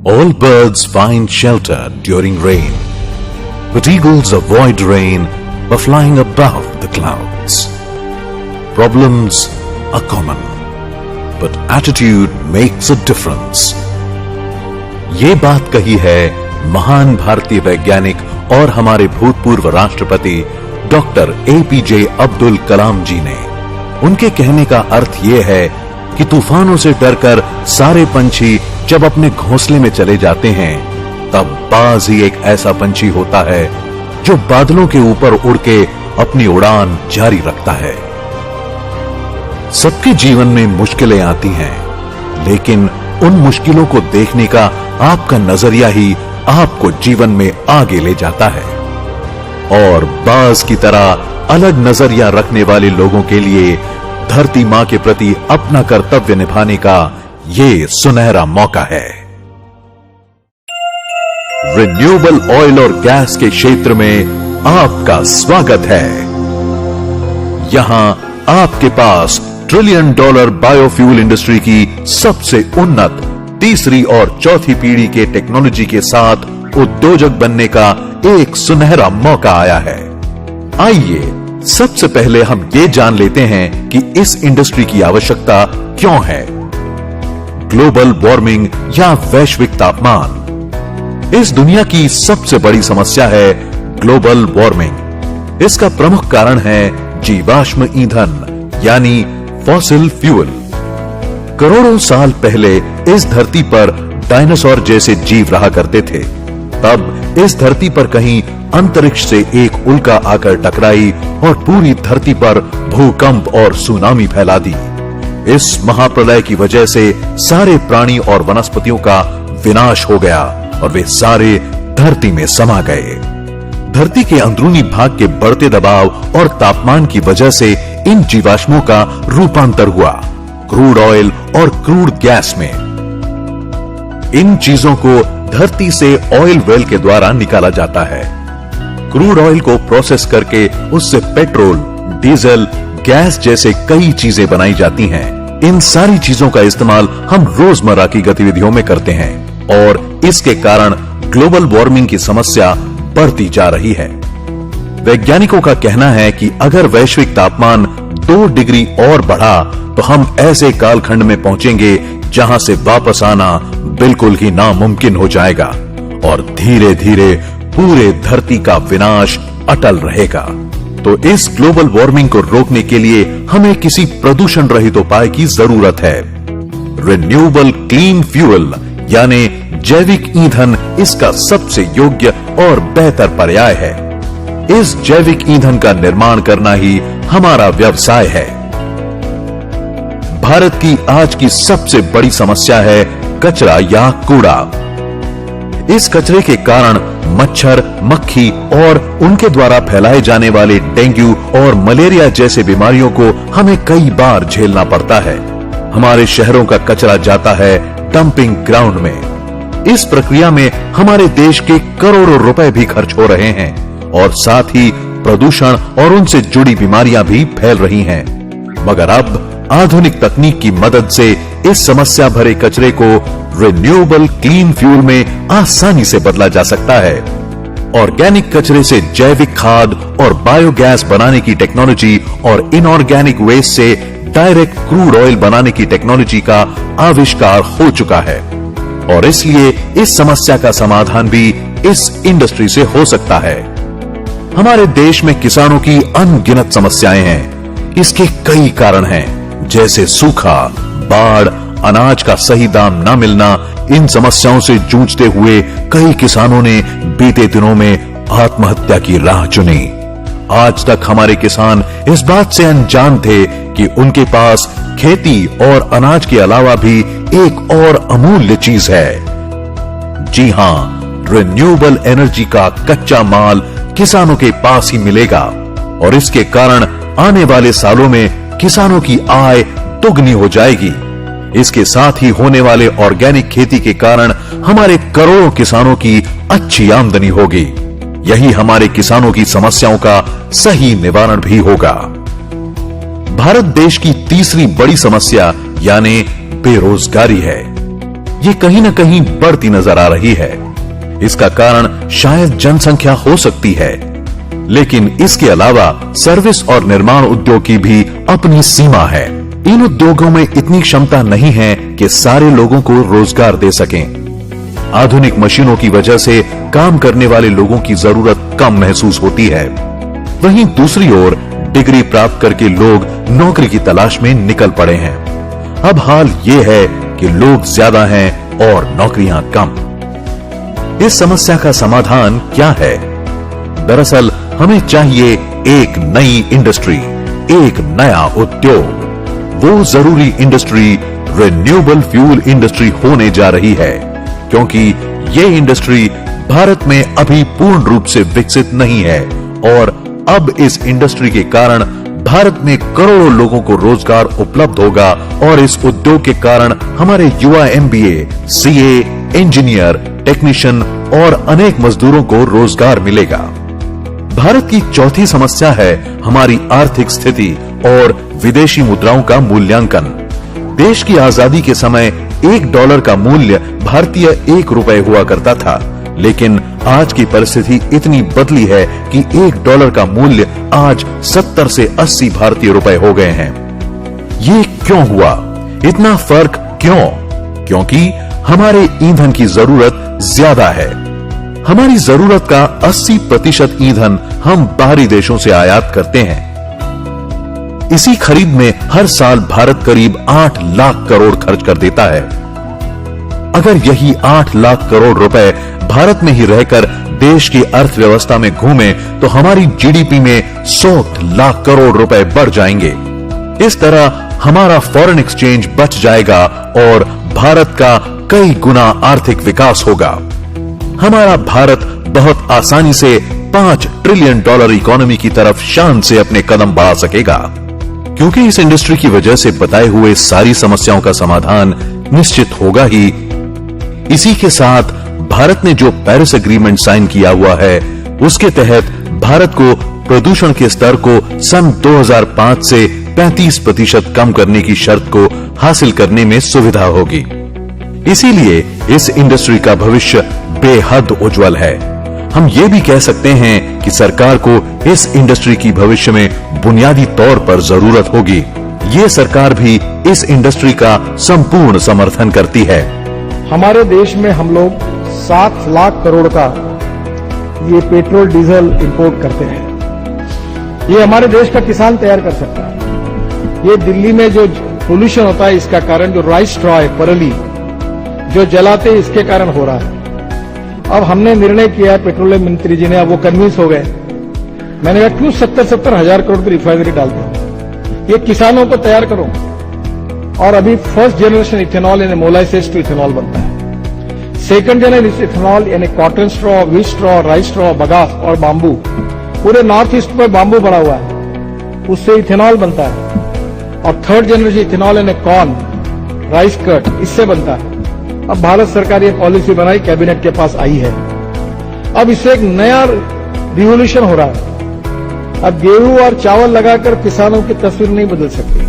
All birds find shelter during rain, but eagles avoid rain by flying above the clouds. Problems are common, but attitude makes a difference. ये बात कही है महान भारतीय वैज्ञानिक और हमारे भूतपूर्व राष्ट्रपति डॉक्टर एपीजे अब्दुल कलाम जी ने। उनके कहने का अर्थ यह है कि तूफानों से डरकर सारे पंछी जब अपने घोंसले में चले जाते हैं, तब बाज ही एक ऐसा पंछी होता है जो बादलों के ऊपर उड़ के अपनी उड़ान जारी रखता है। सबके जीवन में मुश्किलें आती हैं, लेकिन उन मुश्किलों को देखने का आपका नजरिया ही आपको जीवन में आगे ले जाता है। और बाज की तरह अलग नजरिया रखने वाले लोगों के लिए धरती मां के प्रति अपना कर्तव्य निभाने का ये सुनहरा मौका है। रिन्यूएबल ऑयल और गैस के क्षेत्र में आपका स्वागत है। यहां आपके पास $1 ट्रिलियन बायोफ्यूल इंडस्ट्री की सबसे उन्नत तीसरी और चौथी पीढ़ी के टेक्नोलॉजी के साथ उद्योजक बनने का एक सुनहरा मौका आया है। आइए सबसे पहले हम ये जान लेते हैं कि इस इंडस्ट्री की आवश्यकता क्यों है। ग्लोबल वार्मिंग या वैश्विक तापमान इस दुनिया की सबसे बड़ी समस्या है। ग्लोबल वार्मिंग इसका प्रमुख कारण है जीवाश्म ईंधन यानी फॉसिल फ्यूल। करोड़ों साल पहले इस धरती पर डायनासोर जैसे जीव रहा करते थे। तब इस धरती पर कहीं अंतरिक्ष से एक उल्का आकर टकराई और पूरी धरती पर भूकंप और सुनामी फैला दी। इस महाप्रलय की वजह से सारे प्राणी और वनस्पतियों का विनाश हो गया और वे सारे धरती में समा गए। धरती के अंदरूनी भाग के बढ़ते दबाव और तापमान की वजह से इन जीवाश्मों का रूपांतर हुआ क्रूड ऑयल और क्रूड गैस में। इन चीजों को धरती से ऑयल वेल के द्वारा निकाला जाता है। क्रूड ऑयल को प्रोसेस करके उससे पेट्रोल, डीजल, गैस जैसे कई चीजें बनाई जाती हैं। इन सारी चीजों का इस्तेमाल हम रोजमर्रा की गतिविधियों में करते हैं और इसके कारण ग्लोबल वार्मिंग की समस्या बढ़ती जा रही है। वैज्ञानिकों का कहना है कि अगर वैश्विक तापमान 2 डिग्री और बढ़ा तो हम ऐसे कालखंड में पहुंचेंगे जहां से वापस आना बिल्कुल ही नामुमकिन हो जाएगा और धीरे धीरे पूरे धरती का विनाश अटल रहेगा। तो इस ग्लोबल वार्मिंग को रोकने के लिए हमें किसी प्रदूषण रहित उपाय की जरूरत है। रिन्यूएबल क्लीन फ्यूल यानी जैविक ईंधन इसका सबसे योग्य और बेहतर पर्याय है। इस जैविक ईंधन का निर्माण करना ही हमारा व्यवसाय है। भारत की आज की सबसे बड़ी समस्या है कचरा या कूड़ा। इस कचरे के कारण मच्छर, मक्खी और उनके द्वारा फैलाए जाने वाले डेंगू और मलेरिया जैसे बीमारियों को हमें कई बार झेलना पड़ता है। हमारे शहरों का कचरा जाता है डंपिंग ग्राउंड में। इस प्रक्रिया में हमारे देश के करोड़ों रुपए भी खर्च हो रहे हैं और साथ ही प्रदूषण और उनसे जुड़ी बीमारियां भी फैल रही हैं। मगर अब आधुनिक तकनीक की मदद से इस समस्या भरे कचरे को रिन्यूएबल क्लीन फ्यूल में आसानी से बदला जा सकता है। ऑर्गेनिक कचरे से जैविक खाद और बायोगैस बनाने की टेक्नोलॉजी और इनऑर्गेनिक वेस्ट से डायरेक्ट क्रूड ऑयल बनाने की टेक्नोलॉजी का आविष्कार हो चुका है और इसलिए इस समस्या का समाधान भी इस इंडस्ट्री से हो सकता है। हमारे देश में किसानों की अनगिनत समस्याएं हैं। इसके कई कारण हैं, जैसे सूखा, बाढ़, अनाज का सही दाम न मिलना। इन समस्याओं से जूझते हुए कई किसानों ने बीते दिनों में आत्महत्या की राह चुनी। आज तक हमारे किसान इस बात से अनजान थे कि उनके पास खेती और अनाज के अलावा भी एक और अमूल्य चीज है। जी हां, रिन्यूएबल एनर्जी का कच्चा माल किसानों के पास ही मिलेगा और इसके कारण आने वाले सालों में किसानों की आय दोगुनी हो जाएगी। इसके साथ ही होने वाले ऑर्गेनिक खेती के कारण हमारे करोड़ों किसानों की अच्छी आमदनी होगी। यही हमारे किसानों की समस्याओं का सही निवारण भी होगा। भारत देश की तीसरी बड़ी समस्या यानी बेरोजगारी है। ये कहीं न कहीं बढ़ती नजर आ रही है। इसका कारण शायद जनसंख्या हो सकती है, लेकिन इसके अलावा सर्विस और निर्माण उद्योग की भी अपनी सीमा है। इन उद्योगों में इतनी क्षमता नहीं है कि सारे लोगों को रोजगार दे सकें। आधुनिक मशीनों की वजह से काम करने वाले लोगों की जरूरत कम महसूस होती है। वहीं दूसरी ओर डिग्री प्राप्त करके लोग नौकरी की तलाश में निकल पड़े हैं। अब हाल ये है कि लोग ज्यादा हैं और नौकरियां कम। इस समस्या का समाधान क्या है? दरअसल हमें चाहिए एक नई इंडस्ट्री, एक नया उद्योग। वो जरूरी इंडस्ट्री रिन्यूएबल फ्यूल इंडस्ट्री होने जा रही है, क्योंकि ये इंडस्ट्री भारत में अभी पूर्ण रूप से विकसित नहीं है और अब इस इंडस्ट्री के कारण भारत में करोड़ों लोगों को रोजगार उपलब्ध होगा और इस उद्योग के कारण हमारे युवा एमबीए, सीए, इंजीनियर, टेक्नीशियन और अनेक मजदूरों को रोजगार मिलेगा। भारत की चौथी समस्या है हमारी आर्थिक स्थिति और विदेशी मुद्राओं का मूल्यांकन। देश की आजादी के समय $1 का मूल्य भारतीय ₹1 हुआ करता था, लेकिन आज की परिस्थिति इतनी बदली है कि $1 का मूल्य आज 70 से 80 भारतीय रुपए हो गए हैं। ये क्यों हुआ? इतना फर्क क्यों? क्योंकि हमारे ईंधन की जरूरत ज्यादा है। हमारी जरूरत का 80% ईंधन हम बाहरी देशों से आयात करते हैं। इसी खरीद में हर साल भारत करीब 8 लाख करोड़ खर्च कर देता है। अगर यही 8 लाख करोड़ रुपए भारत में ही रहकर देश की अर्थव्यवस्था में घूमे तो हमारी जीडीपी में 100 लाख करोड़ रुपए बढ़ जाएंगे। इस तरह हमारा फॉरेन एक्सचेंज बच जाएगा और भारत का कई गुना आर्थिक विकास होगा। हमारा भारत बहुत आसानी से $5 ट्रिलियन इकोनॉमी की तरफ शान से अपने कदम बढ़ा सकेगा, क्योंकि इस इंडस्ट्री की वजह से बताए हुए सारी समस्याओं का समाधान निश्चित होगा ही। इसी के साथ भारत ने जो पेरिस एग्रीमेंट साइन किया हुआ है, उसके तहत भारत को प्रदूषण के स्तर को सन 2005 से 35% कम करने की शर्त को हासिल करने में सुविधा होगी। इसीलिए इस इंडस्ट्री का भविष्य बेहद उज्जवल है। हम ये भी कह सकते हैं कि सरकार को इस इंडस्ट्री की भविष्य में बुनियादी तौर पर जरूरत होगी। ये सरकार भी इस इंडस्ट्री का संपूर्ण समर्थन करती है। हमारे देश में हम लोग 7 लाख करोड़ का ये पेट्रोल डीजल इंपोर्ट करते हैं। ये हमारे देश का किसान तैयार कर सकता है। ये दिल्ली में जो पोल्यूशन होता है, इसका कारण जो राइस स्ट्रॉ है, परली जो जलाते इसके कारण हो रहा है। अब हमने निर्णय किया, पेट्रोलियम मंत्री जी ने, अब वो कन्विंस हो गए। मैंने कहा क्यों 70-70 हजार करोड़ की रिफाइनरी डालते हो, ये किसानों को तैयार करो। और अभी फर्स्ट जनरेशन इथेनॉल यानी मोलाइसेस टू इथेनॉल बनता है। सेकंड जनरेशन इथेनॉल यानी cotton straw, wheat straw, rice straw, bagasse और बांबू, पूरे नॉर्थ ईस्ट पर बांबू बड़ा हुआ है, उससे इथेनॉल बनता है। और थर्ड जनरेशन इथेनॉल यानी कॉर्न, राइस कट, इससे बनता है। अब भारत सरकार ये पॉलिसी बनाई, कैबिनेट के पास आई है। अब इससे एक नया रिवोल्यूशन हो रहा है। अब गेहूं और चावल लगाकर किसानों की तस्वीर नहीं बदल सकती।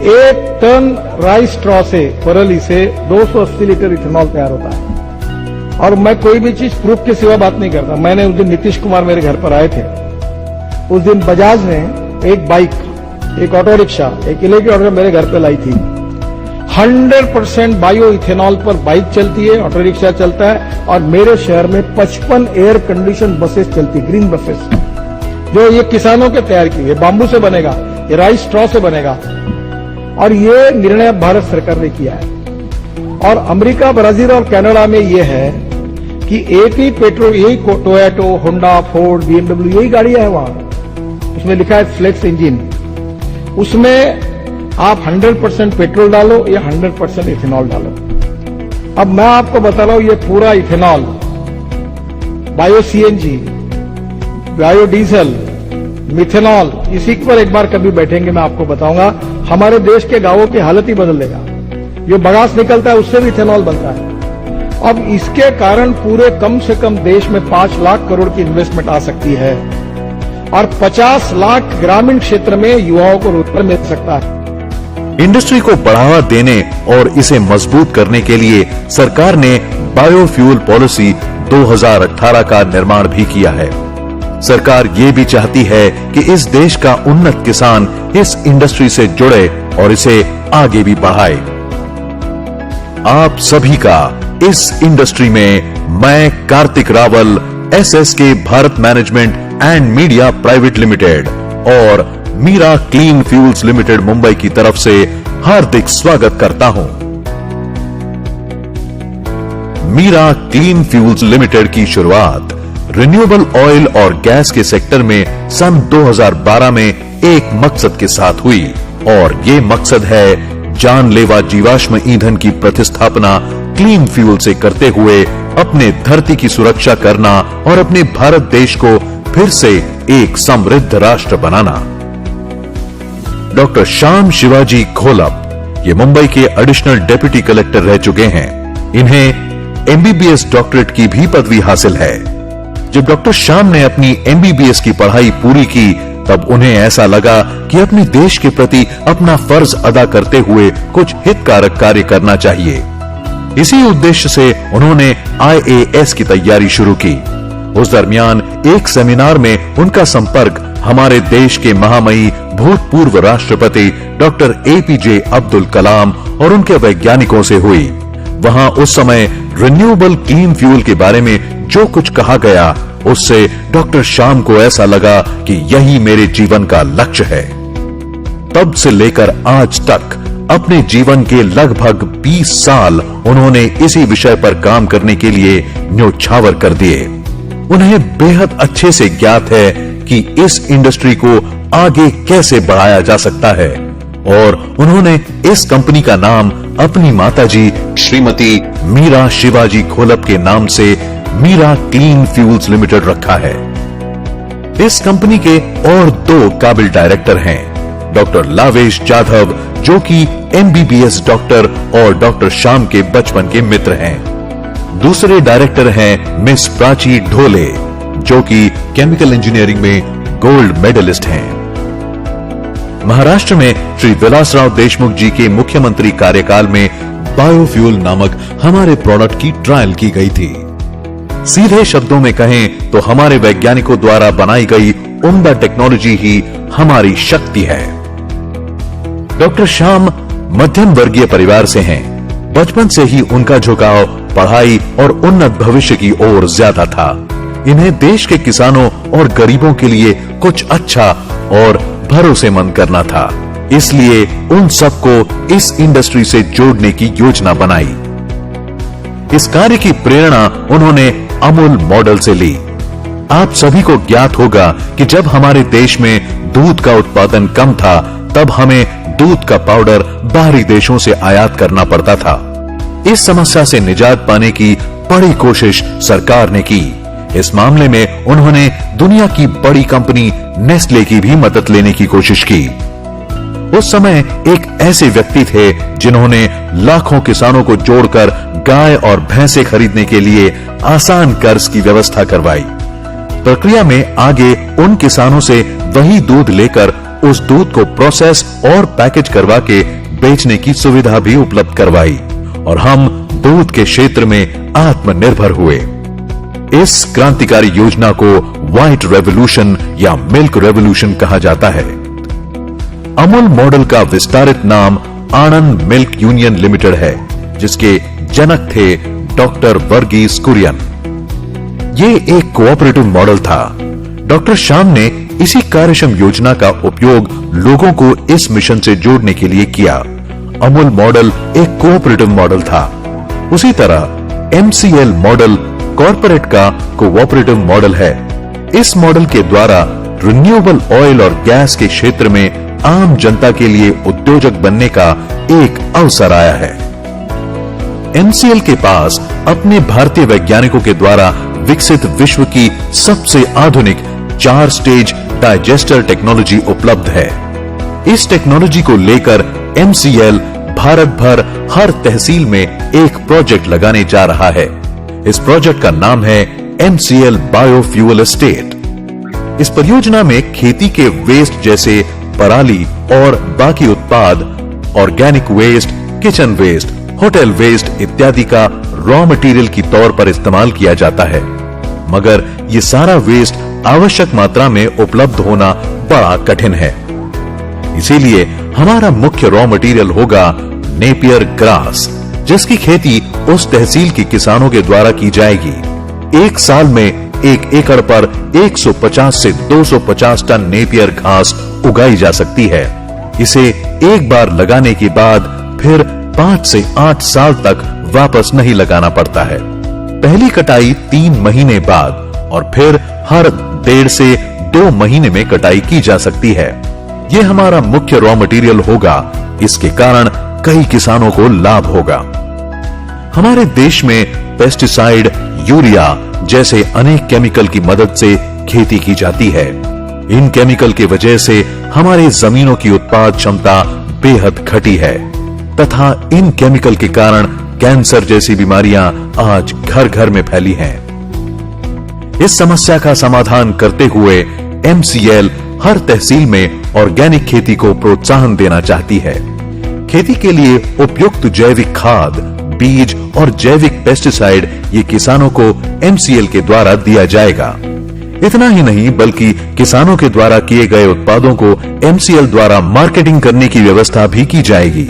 1 टन राइस स्ट्रॉ से, परली से 280 लीटर इथेनॉल तैयार होता है। और मैं कोई भी चीज प्रूफ के सिवा बात नहीं करता। मैंने उस दिन नीतीश कुमार मेरे घर पर आए थे, उस दिन बजाज ने एक बाइक, एक ऑटो रिक्शा, एक इलेक्ट्रिक ऑटो मेरे घर पे लाई थी। 100% बायो इथेनॉल पर बाइक चलती है, ऑटो रिक्शा चलता है। और मेरे शहर में 55 एयर कंडीशन बसेस चलती, ग्रीन बसेस, जो ये किसानों के तैयार की। ये बांबू से बनेगा, ये राइस स्ट्रॉ से बनेगा। और ये निर्णय भारत सरकार ने किया है। और अमेरिका, ब्राजील और कनाडा में ये है कि एक ही पेट्रोल, यही टोयोटो, होंडा, फोर्ड, BMW, यही गाड़ियां है वहां। उसमें लिखा है फ्लेक्स इंजन। उसमें आप 100% पेट्रोल डालो या 100% इथेनॉल डालो। अब मैं आपको बता रहा हूं, ये पूरा ethanol, bio CNG, bio diesel, methanol, इसी पर एक बार कभी बैठेंगे, मैं आपको बताऊंगा। हमारे देश के गांवों की हालत ही बदल देगा। जो बगास निकलता है उससे भी इथेनॉल बनता है। अब इसके कारण पूरे कम से कम देश में 5 लाख करोड़ की इन्वेस्टमेंट आ सकती है और 50 लाख ग्रामीण क्षेत्र में युवाओं को रोजगार मिल सकता है। इंडस्ट्री को बढ़ावा देने और इसे मजबूत करने के लिए सरकार ने बायोफ्यूल पॉलिसी 2018 का निर्माण भी किया है। सरकार ये भी चाहती है कि इस देश का उन्नत किसान इस इंडस्ट्री से जुड़े और इसे आगे भी बढ़ाए। आप सभी का इस इंडस्ट्री में मैं Kartik Rawal, SSK Bharat management and media private limited और Meera clean fuels limited Mumbai की तरफ से हार्दिक स्वागत करता हूं। मीरा क्लीन फ्यूल्स लिमिटेड की शुरुआत रिन्यूएबल ऑयल और गैस के सेक्टर में सन 2012 में एक मकसद के साथ हुई और ये मकसद है जानलेवा जीवाश्म ईंधन की प्रतिस्थापना क्लीन फ्यूल से करते हुए अपने धरती की सुरक्षा करना और अपने भारत देश को फिर से एक समृद्ध राष्ट्र बनाना। डॉक्टर श्याम शिवाजी घोलप ये मुंबई के एडिशनल डेप्यूटी कलेक्टर रह चुके हैं। इन्हें MBBS डॉक्टरेट की भी पदवी हासिल है। जब डॉक्टर श्याम ने अपनी MBBS की पढ़ाई पूरी की तब उन्हें ऐसा लगा कि अपने देश के प्रति अपना फर्ज अदा करते हुए कुछ हितकारक कार्य करना चाहिए। इसी उद्देश्य से उन्होंने IAS की तैयारी शुरू की। उस दरमियान एक सेमिनार में उनका संपर्क हमारे देश के महामहिम भूतपूर्व राष्ट्रपति डॉक्टर APJ अब्दुल कलाम और उनके वैज्ञानिकों से हुई। वहां उस समय रिन्यूएबल क्लीन फ्यूल के बारे में जो कुछ कहा गया उससे डॉक्टर श्याम को ऐसा लगा कि यही मेरे जीवन का लक्ष्य है। तब से लेकर आज तक अपने जीवन के लगभग 20 साल उन्होंने इसी विषय पर काम करने के लिए न्योछावर कर दिए। उन्हें बेहद अच्छे से ज्ञात है कि इस इंडस्ट्री को आगे कैसे बढ़ाया जा सकता है और उन्होंने इस कंपनी का नाम अपनी माताजी श्रीमती मीरा शिवाजी घोलप के नाम से मीरा क्लीन फ्यूल्स लिमिटेड रखा है। इस कंपनी के और 2 काबिल डायरेक्टर हैं, डॉक्टर लावेश जाधव जो कि MBBS डॉक्टर और डॉक्टर श्याम के बचपन के मित्र हैं। दूसरे डायरेक्टर हैं मिस प्राची ढोले जो कि केमिकल इंजीनियरिंग में गोल्ड मेडलिस्ट हैं। महाराष्ट्र में श्री विलासराव देशमुख जी के मुख्यमंत्री कार्यकाल में बायोफ्यूल नामक हमारे प्रोडक्ट की ट्रायल की गई थी। सीधे शब्दों में कहें तो हमारे वैज्ञानिकों द्वारा बनाई गई उम्दा टेक्नोलॉजी ही हमारी शक्ति है। डॉक्टर श्याम मध्यम वर्गीय परिवार से हैं। बचपन से ही उनका झुकाव पढ़ाई और उन्नत भविष्य की ओर ज्यादा था। इन्हें देश के किसानों और गरीबों के लिए कुछ अच्छा और भरोसेमंद करना था, इसलिए उन सबको इस इंडस्ट्री से जोड़ने की योजना बनाई। इस कार्य की प्रेरणा उन्होंने अमूल मॉडल से ली। आप सभी को ज्ञात होगा कि जब हमारे देश में दूध का उत्पादन कम था तब हमें दूध का पाउडर बाहरी देशों से आयात करना पड़ता था। इस समस्या से निजात पाने की बड़ी कोशिश सरकार ने की। इस मामले में उन्होंने दुनिया की बड़ी कंपनी नेस्ले की भी मदद लेने की कोशिश की। उस समय एक ऐसे व्यक्ति थे जिन्होंने लाखों किसानों को जोड़कर गाय और भैंसे खरीदने के लिए आसान कर्ज की व्यवस्था करवाई। प्रक्रिया में आगे उन किसानों से वही दूध लेकर उस दूध को प्रोसेस और पैकेज करवा के बेचने की सुविधा भी उपलब्ध करवाई और हम दूध के क्षेत्र में आत्मनिर्भर हुए। इस क्रांतिकारी योजना को व्हाइट रेवोल्यूशन या मिल्क रेवोल्यूशन कहा जाता है। अमूल मॉडल का विस्तारित नाम आनंद मिल्क यूनियन लिमिटेड है, जिसके जनक थे डॉक्टर वर्गीस कुरियन। ये एक कोऑपरेटिव मॉडल था। डॉक्टर श्याम ने इसी कार्यक्षम योजना का उपयोग लोगों को इस मिशन से जोड़ने के लिए किया। अमूल मॉडल एक कोऑपरेटिव मॉडल था। उसी तरह MCL मॉडल कॉर्पोरेट का कोऑपरेटिव मॉडल है। इस मॉडल के द्वारा रिन्यूएबल ऑयल और गैस के क्षेत्र में आम जनता के लिए उद्योजक बनने का एक अवसर आया है। MCL के पास अपने भारतीय वैज्ञानिकों के द्वारा विकसित विश्व की सबसे आधुनिक 4 स्टेज डाइजेस्टर टेक्नोलॉजी उपलब्ध है। इस टेक्नोलॉजी को लेकर MCL भारत भर हर तहसील में एक प्रोजेक्ट लगाने जा रहा है। इस प्रोजेक्ट का नाम है MCL बायोफ्यूल एस्टेट। इस परियोजना में खेती के वेस्ट जैसे पराली और बाकी उत्पाद organic waste, kitchen waste, hotel waste इत्यादि का रॉ मटेरियल की तौर पर इस्तेमाल किया जाता है, मगर ये सारा वेस्ट आवश्यक मात्रा में उपलब्ध होना बड़ा कठिन है। इसीलिए हमारा मुख्य रॉ मटेरियल होगा नेपियर ग्रास, जिसकी खेती उस तहसील के किसानों के द्वारा की जाएगी। एक साल में 1 एकड़ पर 150 से 250 टन नेपियर घास उगाई जा सकती है। इसे एक बार लगाने के बाद फिर 5 से 8 साल तक वापस नहीं लगाना पड़ता है। पहली कटाई 3 महीने बाद और फिर हर 1.5 से 2 महीने में कटाई की जा सकती है। यह हमारा मुख्य रॉ मटेरियल होगा। इसके कारण कई किसानों को लाभ होगा। हमारे देश में पेस्टिसाइड, यूरिया जैसे अनेक केमिकल की मदद से खेती की जाती है। इन केमिकल की वजह से हमारे जमीनों की उत्पाद क्षमता बेहद घटी है तथा इन केमिकल के कारण कैंसर जैसी बीमारियां आज घर घर में फैली हैं। इस समस्या का समाधान करते हुए MCL हर तहसील में ऑर्गेनिक खेती को प्रोत्साहन देना चाहती है। खेती के लिए उपयुक्त जैविक खाद, बीज और जैविक पेस्टिसाइड ये किसानों को MCL के द्वारा दिया जाएगा। इतना ही नहीं बल्कि किसानों के द्वारा किए गए उत्पादों को MCL द्वारा मार्केटिंग करने की व्यवस्था भी की जाएगी।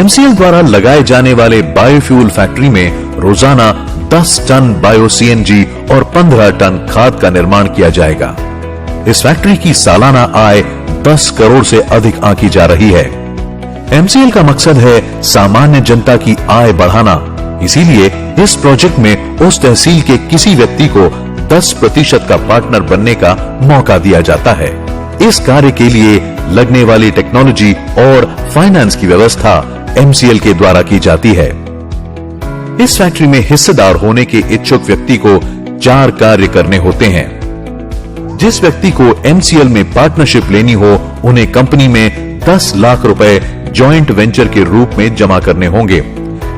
MCL द्वारा लगाए जाने वाले बायोफ्यूल फैक्ट्री में रोजाना 10 टन बायो CNG और 15 टन खाद का निर्माण किया जाएगा। इस फैक्ट्री की सालाना आय 10 करोड़ से अधिक आंकी जा रही है। MCL का मकसद है सामान्य जनता की आय बढ़ाना। इसीलिए इस प्रोजेक्ट में उस तहसील के किसी व्यक्ति को 10% का पार्टनर बनने का मौका दिया जाता है। इस कार्य के लिए लगने वाली टेक्नोलॉजी और फाइनेंस की व्यवस्था MCL के द्वारा की जाती है। इस फैक्ट्री में हिस्सेदार होने के इच्छुक व्यक्ति को 4 कार्य करने होते हैं। जिस व्यक्ति को MCL में पार्टनरशिप लेनी हो, उन्हें कंपनी में 10 लाख रुपए जॉइंट वेंचर के रूप में जमा करने होंगे।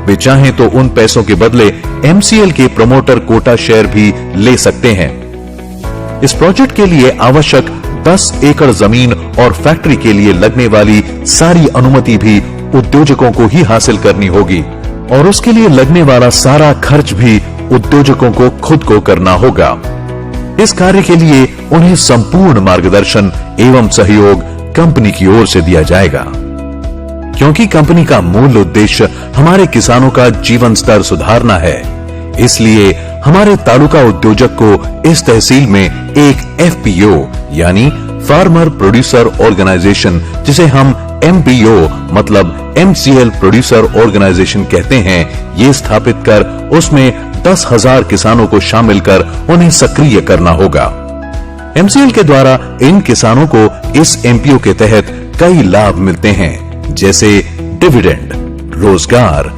वे चाहें तो उन पैसों के बदले MCL के प्रमोटर कोटा शेयर भी ले सकते हैं। इस प्रोजेक्ट के लिए आवश्यक 10 एकड़ जमीन और फैक्ट्री के लिए लगने वाली सारी अनुमति भी उद्योजकों को ही हासिल करनी होगी और उसके लिए लगने वाला सारा खर्च भी उद्योजकों को खुद को करना होगा। इस कार्य के लिए उन्हें संपूर्ण मार्गदर्शन एवं सहयोग कंपनी की ओर से दिया जाएगा। क्योंकि कंपनी का मूल उद्देश्य हमारे किसानों का जीवन स्तर सुधारना है, इसलिए हमारे तालुका उद्योजक को इस तहसील में एक FPO यानी फार्मर प्रोड्यूसर ऑर्गेनाइजेशन, जिसे हम MPO मतलब MCL प्रोड्यूसर ऑर्गेनाइजेशन कहते हैं, ये स्थापित कर उसमें 10,000 किसानों को शामिल कर उन्हें सक्रिय करना होगा। MCL के द्वारा इन किसानों को इस MPO के तहत कई लाभ मिलते हैं, जैसे डिविडेंड, रोजगार,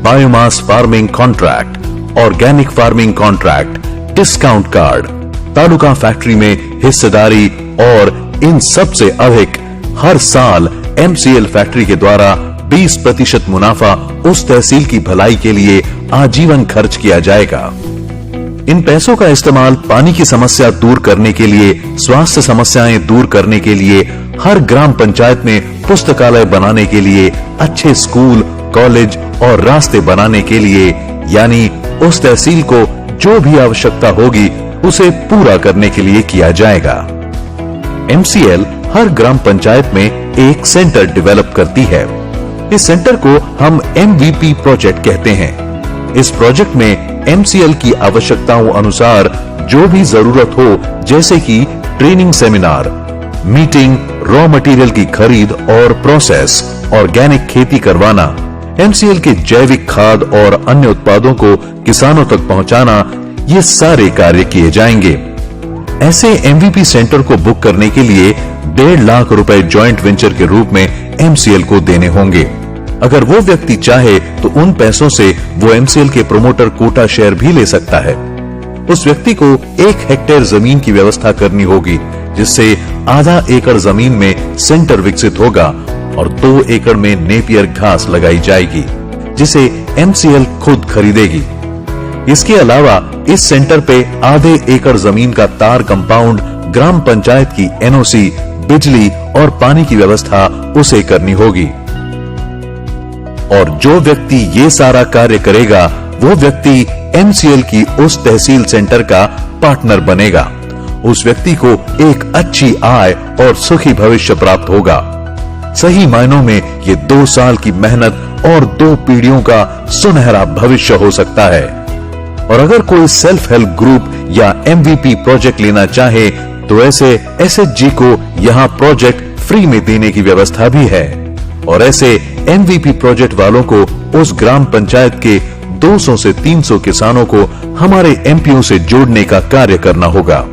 biomass farming contract, organic farming contract, discount card, taluka factory में हिस्सेदारी और इन सब से अधिक हर साल MCL फैक्ट्री के द्वारा 20% मुनाफा उस तहसील की भलाई के लिए आजीवन खर्च किया जाएगा। इन पैसों का इस्तेमाल पानी की समस्या दूर करने के लिए, स्वास्थ्य समस्याएं दूर करने के लिए, हर ग्राम पंचायत में पुस्तकालय बनाने के लिए, अच्छे स्कूल, कॉलेज और रास्ते बनाने के लिए, यानी उस तहसील को जो भी आवश्यकता होगी उसे पूरा करने के लिए किया जाएगा। MCL हर ग्राम पंचायत में एक सेंटर डेवलप करती है। इस सेंटर को हम MVP प्रोजेक्ट कहते हैं। इस प्रोजेक्ट में MCL की आवश्यकताओं अनुसार जो भी जरूरत हो, जैसे कि training seminar, meeting, raw material की खरीद और प्रोसेस, ऑर्गेनिक खेती करवाना, MCL के जैविक खाद और अन्य उत्पादों को किसानों तक पहुंचाना, ये सारे कार्य किए जाएंगे। ऐसे MVP सेंटर को बुक करने के लिए 1.5 लाख रुपए जॉइंट वेंचर के रूप में MCL को देने होंगे। अगर वो व्यक्ति चाहे तो उन पैसों से वो MCL के प्रमोटर कोटा शेयर भी ले सकता है। उस व्यक्ति को 1 हेक्टेयर जमीन की व्यवस्था करनी होगी, जिससे आधा एकड़ जमीन में सेंटर विकसित होगा और 2 एकड़ में नेपियर घास लगाई जाएगी, जिसे MCL खुद खरीदेगी। इसके अलावा इस सेंटर पे आधे एकड़ जमीन का तार कंपाउंड ग्राम पंचायत की NOC बिजली और पानी की व्यवस्था उसे करनी होगी। और जो व्यक्ति ये सारा कार्य करेगा वो व्यक्ति एमसीएल की उस तहसील सेंटर का पार्टनर बनेगा। उस व्यक्ति को एक अच्छी आय और सुखी भविष्य प्राप्त होगा। सही मायनों में ये 2 साल की मेहनत और 2 पीढ़ियों का सुनहरा भविष्य हो सकता है। और अगर कोई सेल्फ हेल्प ग्रुप या एमवीपी प्रोजेक्ट लेना चाहे तो ऐसे एसएचजी को यहां प्रोजेक्ट फ्री में देने की व्यवस्था भी है। और ऐसे एमवीपी प्रोजेक्ट वालों को उस ग्राम पंचायत के 200 से 300 किसानों को हमारे एमपीओ से जोड़ने का कार्य करना होगा।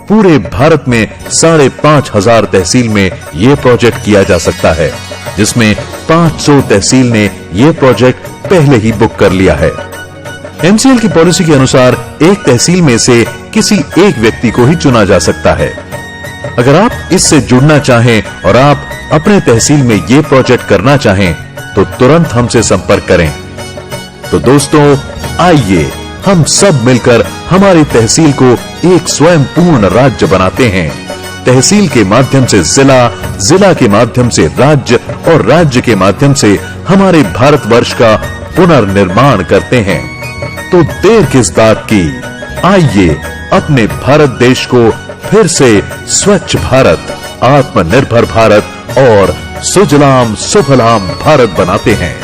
पूरे भारत में 5,500 तहसील में यह प्रोजेक्ट किया जा सकता है, जिसमें 500 तहसील ने यह प्रोजेक्ट पहले ही बुक कर लिया है। एमसीएल की पॉलिसी के अनुसार एक तहसील में से किसी एक व्यक्ति को ही चुना जा सकता है। अगर आप इससे जुड़ना चाहें और आप अपने तहसील में यह प्रोजेक्ट करना चाहें तो तुरंत हमसे संपर्क करें। तो दोस्तों, आइए हम सब मिलकर हमारी तहसील को एक स्वयं पूर्ण राज्य बनाते हैं। तहसील के माध्यम से जिला, जिला के माध्यम से राज्य और राज्य के माध्यम से हमारे भारतवर्ष का पुनर्निर्माण करते हैं। तो देर किस बात की, आइए अपने भारत देश को फिर से स्वच्छ भारत, आत्मनिर्भर भारत और सुजलाम सुफलाम भारत बनाते हैं।